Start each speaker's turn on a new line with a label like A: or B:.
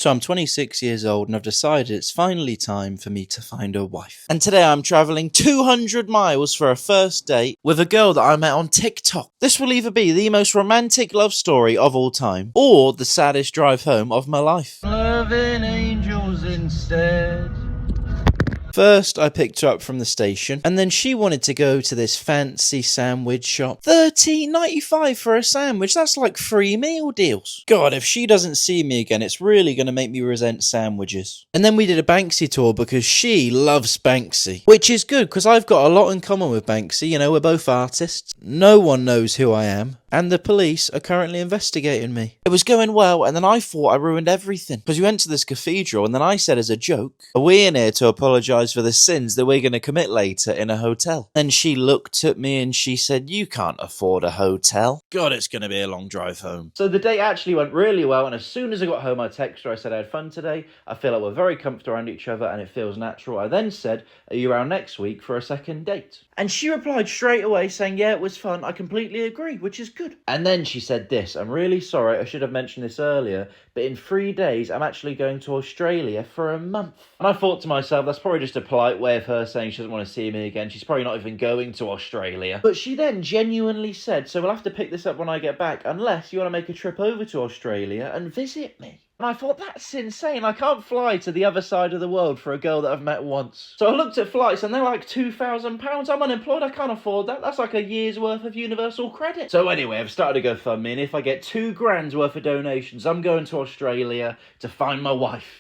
A: So I'm 26 years old and I've decided it's finally time for me to find a wife. And today I'm travelling 200 miles for a first date with a girl that I met on TikTok. This will either be the most romantic love story of all time or the saddest drive home of my life.
B: Loving angels instead.
A: First, I picked her up from the station, and then she wanted to go to this fancy sandwich shop. $13.95 for a sandwich, that's like 3 meal deals. God, if she doesn't see me again, it's really going to make me resent sandwiches. And then we did a Banksy tour because she loves Banksy. Which is good, because I've got a lot in common with Banksy, we're both artists. No one knows who I am. And the police are currently investigating me. It was going well, and then I thought I ruined everything. Because we went to this cathedral, and then I said as a joke, "Are we in here to apologise for the sins that we're going to commit later in a hotel?" Then she looked at me and she said, "You can't afford a hotel." God, it's going to be a long drive home. So the date actually went really well, and as soon as I got home, I texted her. I said I had fun today. I feel like we're very comfortable around each other, and it feels natural. I then said, "Are you around next week for a second date?" And she replied straight away saying, "Yeah, it was fun. I completely agree," which is good. And then she said this, "I'm really sorry, I should have mentioned this earlier, but in 3 days, I'm actually going to Australia for a month." And I thought to myself, that's probably just a polite way of her saying she doesn't want to see me again. She's probably not even going to Australia. But she then genuinely said, "So we'll have to pick this up when I get back, unless you want to make a trip over to Australia and visit me." And I thought, that's insane. I can't fly to the other side of the world for a girl that I've met once. So I looked at flights and they're like £2,000. I'm unemployed, I can't afford that. That's like a year's worth of universal credit. So anyway, I've started a GoFundMe, and if I get £2,000 worth of donations, I'm going to Australia to find my wife.